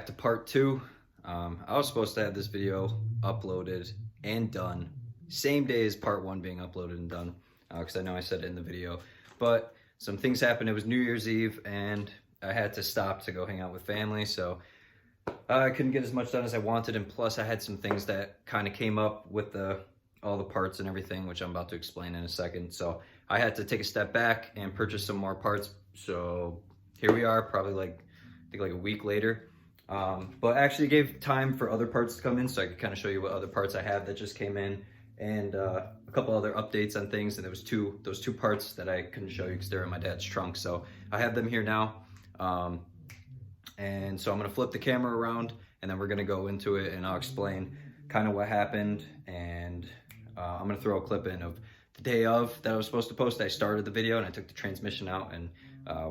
back to part 2. I was supposed to have this video uploaded and done same day as part 1 being uploaded and done, because I know I said it in the video, but some things happened. It was New Year's Eve and I had to stop to go hang out with family, so I couldn't get as much done as I wanted, and plus I had some things that kind of came up with all the parts and everything, which I'm about to explain in a second. So I had to take a step back and purchase some more parts. So here we are, probably I think like a week later. But actually gave time for other parts to come in, so I could kind of show you what other parts I have that just came in, and a couple other updates on things. And there was those two parts that I couldn't show you because they're in my dad's trunk. So I have them here now. And so I'm gonna flip the camera around and then we're gonna go into it and I'll explain kind of what happened. And I'm gonna throw a clip in of the day of that I was supposed to post. I started the video and I took the transmission out and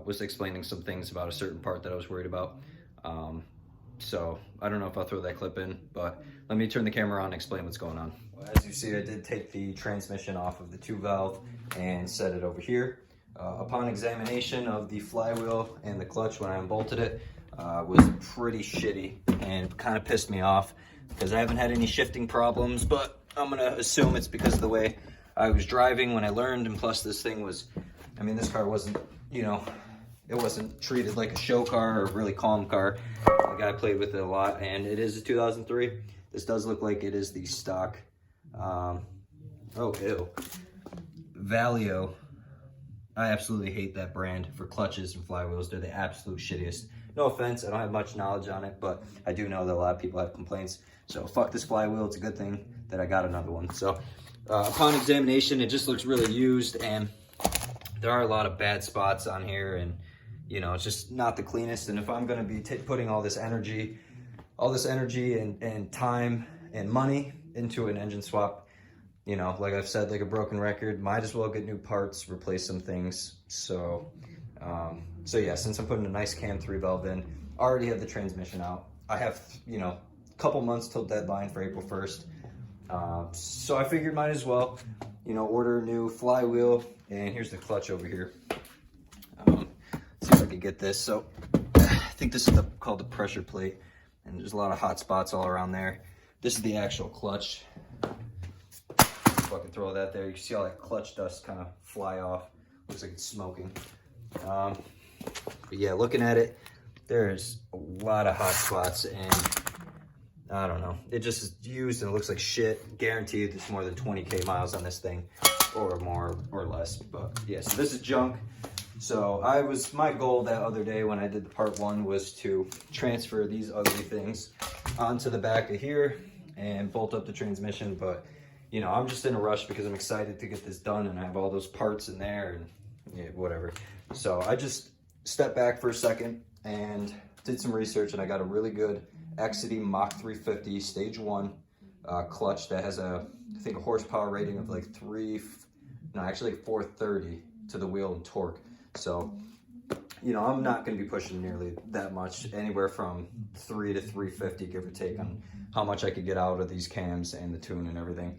was explaining some things about a certain part that I was worried about. So I don't know if I'll throw that clip in, but let me turn the camera on and explain what's going on. As you see, I did take the transmission off of the 2 valve and set it over here. Upon examination of the flywheel and the clutch when I unbolted it, was pretty shitty and kind of pissed me off because I haven't had any shifting problems, but I'm gonna assume it's because of the way I was driving when I learned, and plus this thing was, I mean, this car wasn't, you know, it wasn't treated like a show car or a really calm car. The guy played with it a lot, and it is a 2003. This does look like it is the stock, oh, ew, Valio. I absolutely hate that brand for clutches and flywheels. They're the absolute shittiest. No offense, I don't have much knowledge on it, but I do know that a lot of people have complaints. So fuck this flywheel. It's a good thing that I got another one. So upon examination, it just looks really used, and there are a lot of bad spots on here, and you know, it's just not the cleanest. And if I'm gonna be putting all this energy and time and money into an engine swap, you know, like I've said, like a broken record, might as well get new parts, replace some things. So, so yeah, since I'm putting a nice cam 3 valve in, I already have the transmission out. I have, you know, a couple months till deadline for April 1st. So I figured might as well, you know, order a new flywheel. And here's the clutch over here. Let's see if I can get this. So I think this is called the pressure plate, and there's a lot of hot spots all around there. This is the actual clutch. If I can throw that there, you can see all that clutch dust kind of fly off. Looks like it's smoking. But yeah, looking at it, there's a lot of hot spots, and I don't know. It just is used and it looks like shit. Guaranteed there's more than 20K miles on this thing, or more or less. But yeah, so this is junk. So my goal that other day when I did the part 1 was to transfer these ugly things onto the back of here and bolt up the transmission. But you know, I'm just in a rush because I'm excited to get this done, and I have all those parts in there and yeah, whatever. So I just stepped back for a second and did some research, and I got a really good Exidy Mach 350 stage 1 clutch that has I think a horsepower rating of like 430 to the wheel and torque. So, you know, I'm not going to be pushing nearly that much, anywhere from 3 to 350, give or take, on how much I could get out of these cams and the tune and everything.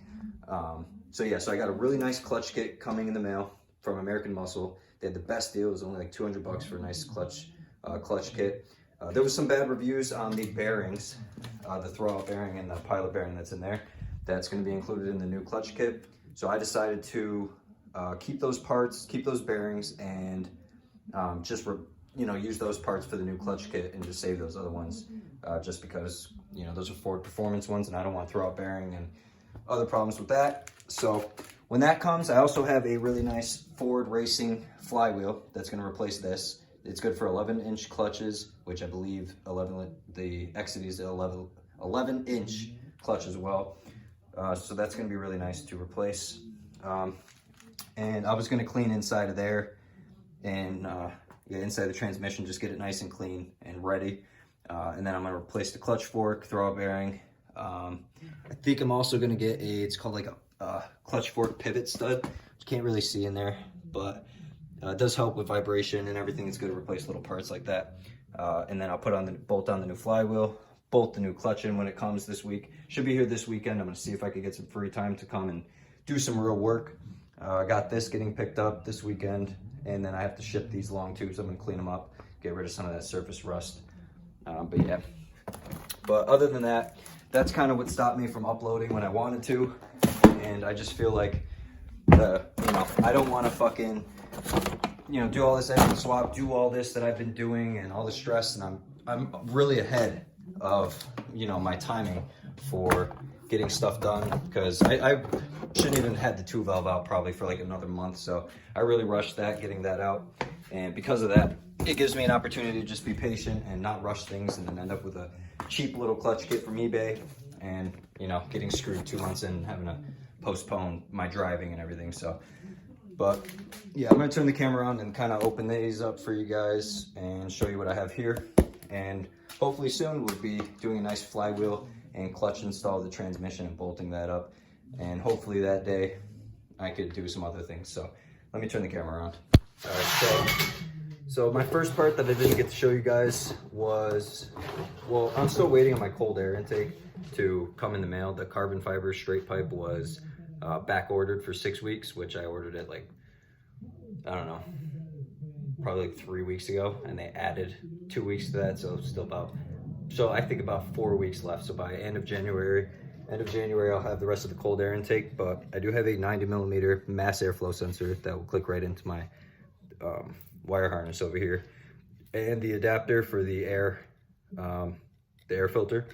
So yeah, so I got a really nice clutch kit coming in the mail from American Muscle. They had the best deal. It was only like 200 bucks for a nice clutch kit. There was some bad reviews on the bearings, the throwout bearing and the pilot bearing that's in there. That's going to be included in the new clutch kit. So I decided to keep those parts, keep those bearings, and just use those parts for the new clutch kit and just save those other ones, just because, you know, those are Ford Performance ones, and I don't want throwout bearing and other problems with that. So when that comes, I also have a really nice Ford Racing flywheel that's going to replace this. It's good for 11-inch clutches, which I believe the Exidy is 11-inch clutch as well. So that's going to be really nice to replace. And I was going to clean inside of there and inside the transmission, just get it nice and clean and ready. And then I'm going to replace the clutch fork, throwout bearing. I think I'm also going to get it's called like a clutch fork pivot stud. You can't really see in there, but it does help with vibration and everything. It's good to replace little parts like that. And then I'll bolt on the new flywheel, bolt the new clutch in when it comes this week. Should be here this weekend. I'm going to see if I could get some free time to come and do some real work. I got this getting picked up this weekend, and then I have to ship these long tubes. I'm going to clean them up, get rid of some of that surface rust. But yeah, But other than that, that's kind of what stopped me from uploading when I wanted to. And I just feel like I don't want to fucking, do all this engine swap, do all this that I've been doing and all the stress. And I'm really ahead of, my timing for getting stuff done, because I shouldn't even had the 2 valve out probably for like another month. So I really rushed getting that out. And because of that, it gives me an opportunity to just be patient and not rush things and then end up with a cheap little clutch kit from eBay and, getting screwed 2 months in and having to postpone my driving and everything. So, but yeah, I'm gonna turn the camera on and kind of open these up for you guys and show you what I have here. And hopefully soon we'll be doing a nice flywheel and clutch install of the transmission and bolting that up. And hopefully that day I could do some other things. So let me turn the camera on. All right, so my first part that I didn't get to show you guys was, well, I'm still waiting on my cold air intake to come in the mail. The carbon fiber straight pipe was back ordered for 6 weeks, which I ordered it like, I don't know, probably like 3 weeks ago, and they added 2 weeks to that, so I think about 4 weeks left. So by end of January I'll have the rest of the cold air intake. But I do have a 90mm mass airflow sensor that will click right into my wire harness over here, and the adapter for the air filter.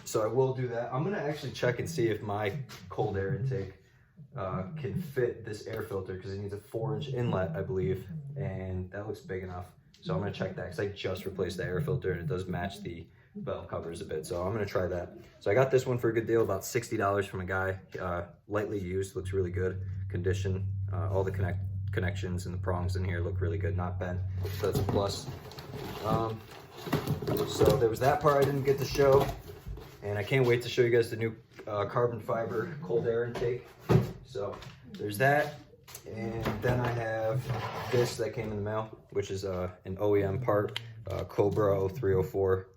So I will do that. I'm gonna actually check and see if my cold air intake can fit this air filter, because it needs a 4-inch inlet, I believe, and that looks big enough. So I'm gonna check that, because I just replaced the air filter and it does match the valve covers a bit. So I'm gonna try that. So I got this one for a good deal, about $60 from a guy, lightly used, looks really good condition. All the connections and the prongs in here look really good, not bent, so that's a plus. So there was that part I didn't get to show, and I can't wait to show you guys the new carbon fiber cold air intake. So there's that, and then I have this that came in the mail, which is an OEM part, Cobra 0304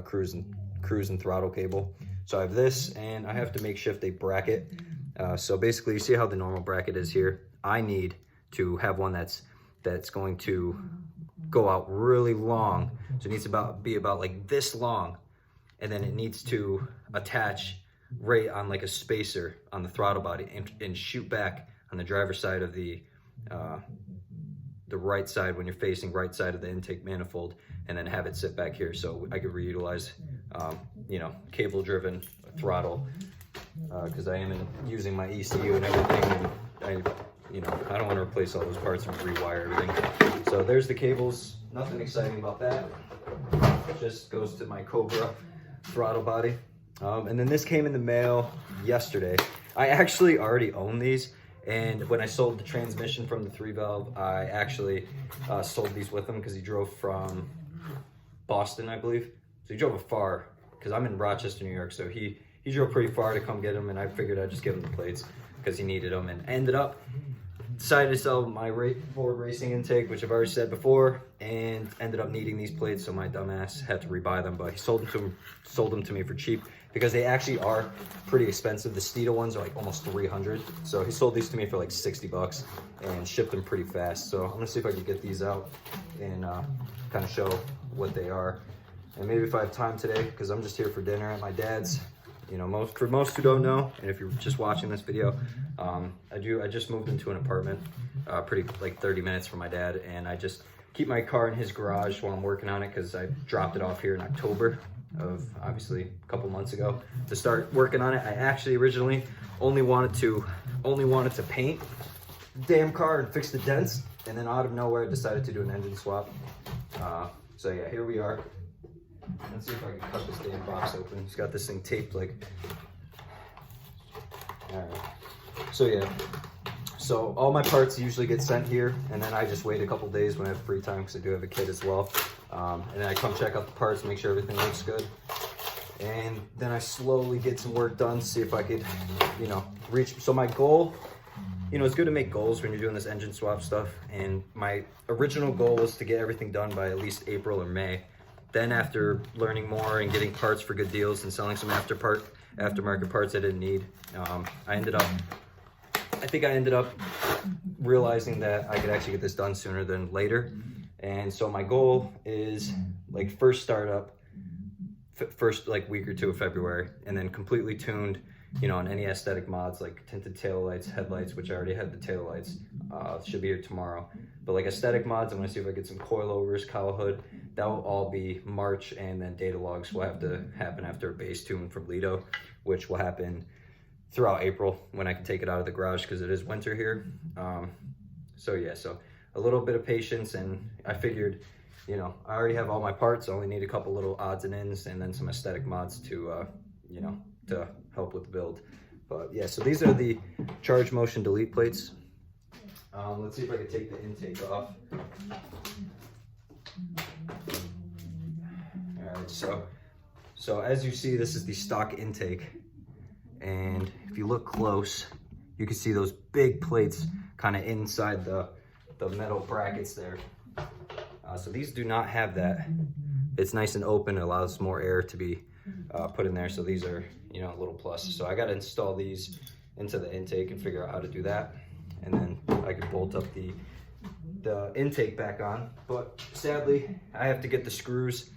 cruise and throttle cable. So I have this, and I have to make shift a bracket. So basically, you see how the normal bracket is here? I need to have one that's going to go out really long. So it needs to be about like this long, and then it needs to attach right on like a spacer on the throttle body and shoot back on the driver's side of the right side when you're facing right side of the intake manifold, and then have it sit back here so I could reutilize cable driven throttle, because I am using my ECU and everything, and I don't want to replace all those parts and rewire everything. So there's the cables, nothing exciting about that. It just goes to my Cobra throttle body. And then this came in the mail yesterday. I actually already own these, and when I sold the transmission from the 3-valve, I actually sold these with him, because he drove from Boston, I believe. So he drove afar, because I'm in Rochester, New York, so he drove pretty far to come get them, and I figured I'd just give him the plates because he needed them, and decided to sell my Ford racing intake, which I've already said before, and ended up needing these plates, so my dumbass had to rebuy them. But he sold them to me for cheap, because they actually are pretty expensive. The Steeda ones are like almost $300. So he sold these to me for like $60 and shipped them pretty fast. So I'm gonna see if I can get these out and kind of show what they are. And maybe if I have time today, because I'm just here for dinner at my dad's. For most who don't know, and if you're just watching this video, I just moved into an apartment, pretty like 30 minutes from my dad, and I just keep my car in his garage while I'm working on it, because I dropped it off here in October of, obviously, a couple months ago to start working on it. I actually originally only wanted to paint the damn car and fix the dents, and then out of nowhere I decided to do an engine swap. So yeah, here we are. Let's see if I can cut this damn box open. It's got this thing taped like. Alright. So yeah. So all my parts usually get sent here, and then I just wait a couple days when I have free time, because I do have a kid as well. And then I come check out the parts, make sure everything looks good. And then I slowly get some work done, see if I could, reach. So my goal, it's good to make goals when you're doing this engine swap stuff. And my original goal was to get everything done by at least April or May. Then after learning more and getting parts for good deals and selling some aftermarket parts I didn't need, I think I ended up realizing that I could actually get this done sooner than later. And so my goal is, like, first startup, first like week or two of February, and then completely tuned, you know, on any aesthetic mods like tinted taillights, headlights, which I already had the taillights, should be here tomorrow. But like aesthetic mods, I'm gonna see if I get some coilovers, cowl hood. That will all be March, and then data logs will have to happen after a base tune from Lido, which will happen throughout April when I can take it out of the garage because it is winter here. So yeah, so a little bit of patience, and I figured, you know, I already have all my parts. I only need a couple little odds and ends and then some aesthetic mods to, you know, to help with the build. But yeah, so these are the charge motion delete plates. Let's see if I can take the intake off. All right, so as you see, this is the stock intake. And if you look close, you can see those big plates kind of inside the metal brackets there. So these do not have that. It's nice and open. It allows more air to be put in there. So these are, you know, a little plus. So I got to install these into the intake and figure out how to do that. And then I can bolt up the intake back on. But sadly, I have to get the screws,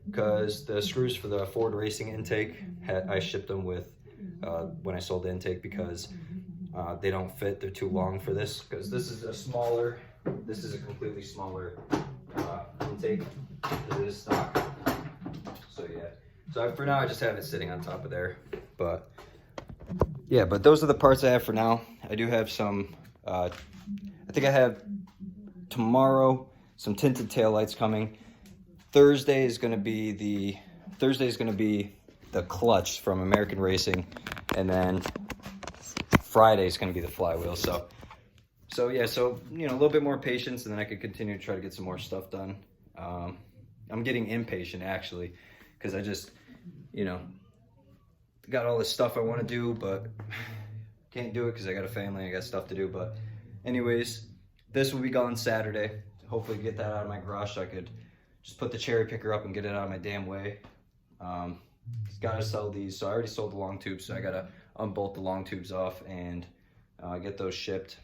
because the screws for the Ford Racing intake, I shipped them with when I sold the intake, because they don't fit. They're too long for this, because this is a completely smaller intake. It is stock. So yeah. So for now, I just have it sitting on top of there. But yeah, but those are the parts I have for now. I do have some, I think I have tomorrow some tinted taillights coming. Thursday is going to be the clutch from American Racing, and then Friday is going to be the flywheel. So yeah, so, you know, a little bit more patience, and then I could continue to try to get some more stuff done. I'm getting impatient, actually, because I just, you know, got all this stuff I want to do, but can't do it because I got a family, I got stuff to do. But anyways, this will be gone Saturday. Hopefully get that out of my garage so I could just put the cherry picker up and get it out of my damn way. Gotta sell these. So I already sold the long tubes, so I gotta unbolt the long tubes off and get those shipped.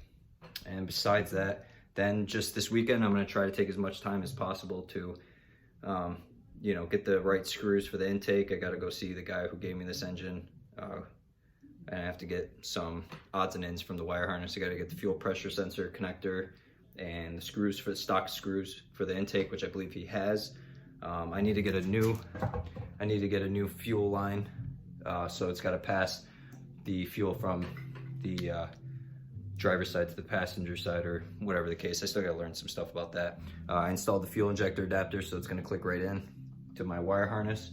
And besides that, then just this weekend, I'm gonna try to take as much time as possible to, you know, get the right screws for the intake. I gotta go see the guy who gave me this engine. And I have to get some odds and ends from the wire harness. I gotta get the fuel pressure sensor connector and the screws for the stock screws for the intake, which I believe he has. I need to get a new fuel line, so it's got to pass the fuel from the driver's side to the passenger side, or whatever the case. I still got to learn some stuff about that. I installed the fuel injector adapter, so it's going to click right in to my wire harness.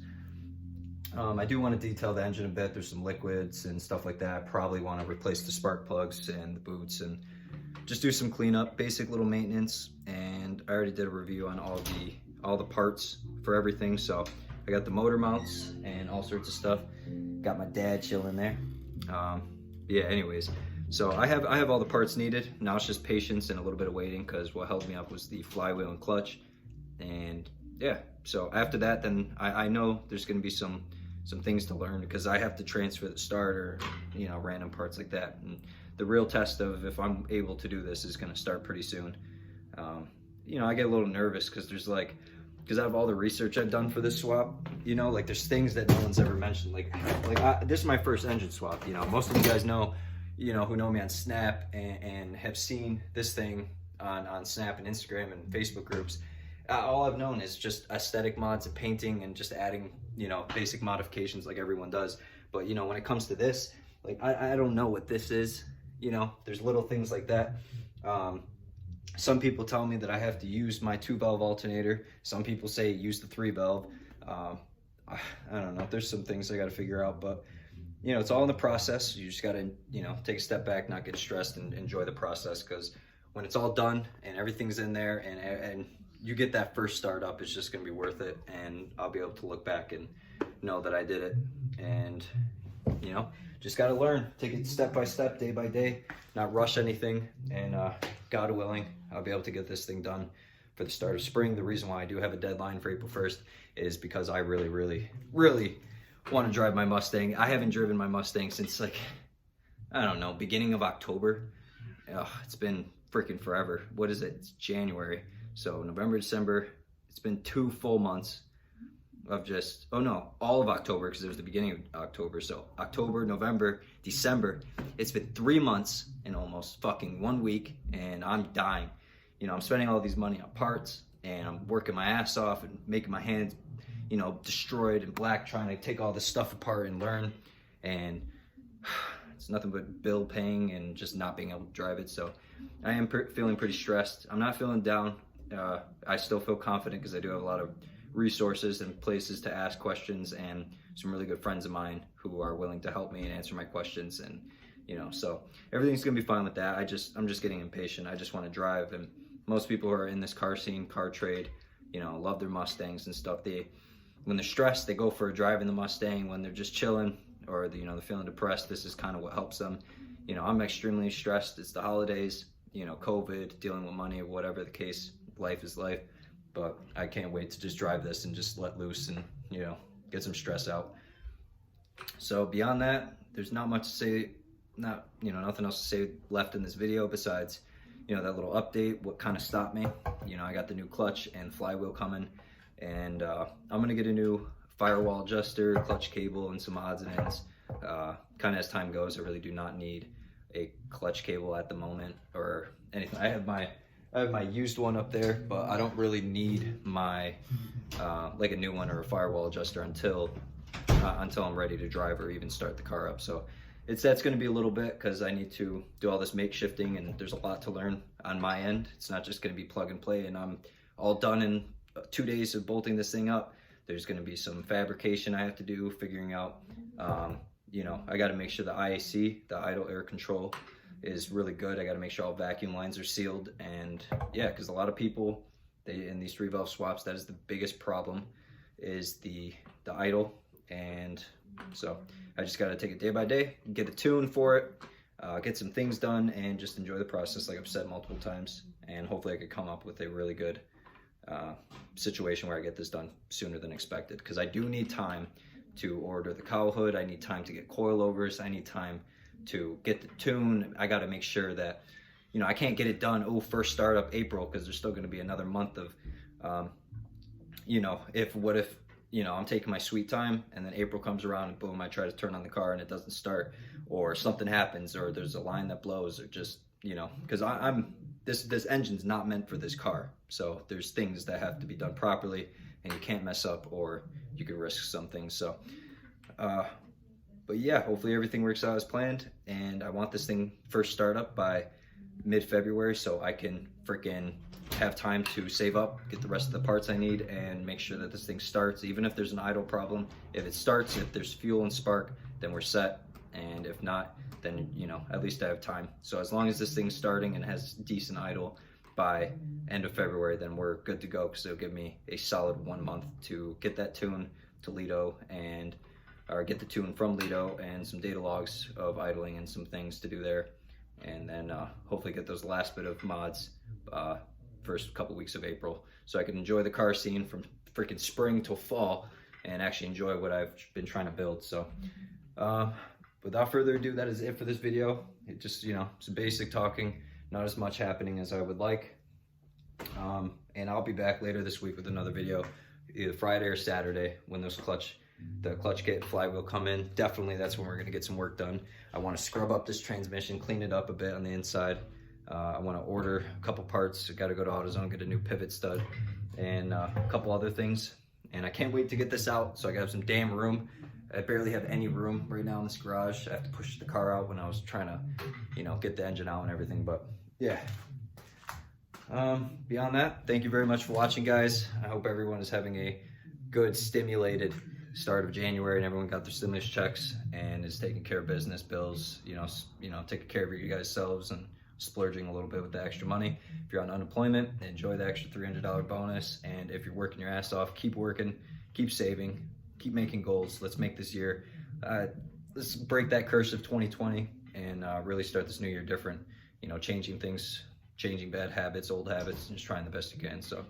I do want to detail the engine a bit. There's some liquids and stuff like that. Probably want to replace the spark plugs and the boots and just do some cleanup, basic little maintenance. And I already did a review on all the parts for everything. So I got the motor mounts and all sorts of stuff. Got my dad chilling there. Yeah, anyways, so I have all the parts needed. Now it's just patience and a little bit of waiting, because what held me up was the flywheel and clutch. And yeah, so after that, then I know there's going to be some things to learn, because I have to transfer the starter, you know, random parts like that. And the real test of if I'm able to do this is going to start pretty soon. You know, I get a little nervous because out of all the research I've done for this swap, you know, like there's things that no one's ever mentioned. This is my first engine swap. You know, most of you guys know, you know, who know me on Snap and have seen this thing on Snap and Instagram and Facebook groups. All I've known is just aesthetic mods and painting and just adding, you know, basic modifications like everyone does. But, you know, when it comes to this, like, I don't know what this is. You know, there's little things like that. Some people tell me that I have to use my 2-valve alternator. Some people say use the 3-valve. I don't know. There's some things I got to figure out, but, you know, it's all in the process. You just got to, you know, take a step back, not get stressed, and enjoy the process, because when it's all done and everything's in there and you get that first start up, it's just going to be worth it. And I'll be able to look back and know that I did it. And, you know, just got to learn, take it step by step, day by day, not rush anything. And God willing, I'll be able to get this thing done for the start of spring. The reason why I do have a deadline for April 1st is because I really, really, really want to drive my Mustang. I haven't driven my Mustang since, like, I don't know, beginning of October. It's been freaking forever. What is it? It's January. So November, December, it's been 2 full months. of just, oh no, all of October, because it was the beginning of October. So October, November, December, it's been 3 months and almost fucking 1 week, and I'm dying. You know, I'm spending all these money on parts, and I'm working my ass off and making my hands, you know, destroyed and black, trying to take all this stuff apart and learn. And it's nothing but bill paying and just not being able to drive it. So I am feeling pretty stressed. I'm not feeling down. I still feel confident because I do have a lot of resources and places to ask questions, and some really good friends of mine who are willing to help me and answer my questions. And you know, so everything's gonna be fine with that. I'm just getting impatient. I just want to drive. And most people who are in this car scene, car trade, you know, love their Mustangs and stuff. When they're stressed, they go for a drive in the Mustang. When they're just chilling, or you know, they're feeling depressed, this is kind of what helps them. You know, I'm extremely stressed. It's the holidays, you know, COVID, dealing with money, whatever the case. Life is life. But I can't wait to just drive this and just let loose and, you know, get some stress out. So beyond that, there's not much to say, nothing else to say left in this video besides, you know, that little update, what kind of stopped me. You know, I got the new clutch and flywheel coming, and I'm gonna get a new firewall adjuster, clutch cable, and some odds and ends. Kind of as time goes, I really do not need a clutch cable at the moment or anything. I have my used one up there, but I don't really need my like a new one or a firewall adjuster until I'm ready to drive or even start the car up. So that's going to be a little bit, because I need to do all this makeshifting, and there's a lot to learn on my end. It's not just going to be plug and play and I'm all done in 2 days of bolting this thing up. There's going to be some fabrication I have to do, figuring out, you know, I got to make sure the IAC, the idle air control, is really good. I got to make sure all vacuum lines are sealed. And yeah, because a lot of people, in these 3-valve swaps, that is the biggest problem, is the idle. And so I just got to take it day by day, get a tune for it, get some things done, and just enjoy the process, like I've said multiple times. And hopefully I could come up with a really good situation where I get this done sooner than expected, because I do need time to order the cowl hood. I need time to get coilovers. I need time to get the tune. I got to make sure that, you know, I can't get it done, first startup April, because there's still going to be another month of, you know, what if, you know, I'm taking my sweet time, and then April comes around and boom, I try to turn on the car and it doesn't start, or something happens, or there's a line that blows, or just, you know, because this engine's not meant for this car. So there's things that have to be done properly, and you can't mess up, or you could risk some things. So, but yeah, hopefully everything works out as planned, and I want this thing first start up by mid-February, so I can freaking have time to save up, get the rest of the parts I need, and make sure that this thing starts. Even if there's an idle problem, if it starts, if there's fuel and spark, then we're set. And if not, then, you know, at least I have time. So as long as this thing's starting and has decent idle by end of February, then we're good to go, because it'll give me a solid 1 month to get that tune to Lido, or get the tune from Lido, and some data logs of idling and some things to do there. And then hopefully get those last bit of mods first couple weeks of April, so I can enjoy the car scene from freaking spring till fall and actually enjoy what I've been trying to build. So without further ado, that is it for this video. It just, you know, some basic talking, not as much happening as I would like. And I'll be back later this week with another video, either Friday or Saturday, when the clutch kit and flywheel come in. Definitely that's when we're going to get some work done. I want to scrub up this transmission, clean it up a bit on the inside. I want to order a couple parts. I got to go to AutoZone, get a new pivot stud, and a couple other things. And I can't wait to get this out, so I got some damn room. I barely have any room right now in this garage. I have to push the car out when I was trying to, you know, get the engine out and everything. But yeah, beyond that, thank you very much for watching, guys. I hope everyone is having a good, stimulated start of January, and everyone got their stimulus checks and is taking care of business bills, you know, taking care of you guys selves and splurging a little bit with the extra money. If you're on unemployment, enjoy the extra $300 bonus. And if you're working your ass off, keep working, keep saving, keep making goals. Let's make this year, let's break that curse of 2020 and really start this new year different, you know, changing things, changing bad habits, old habits, and just trying the best you can. So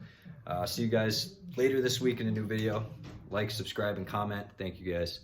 see you guys later this week in a new video. Like, subscribe, and comment. Thank you guys.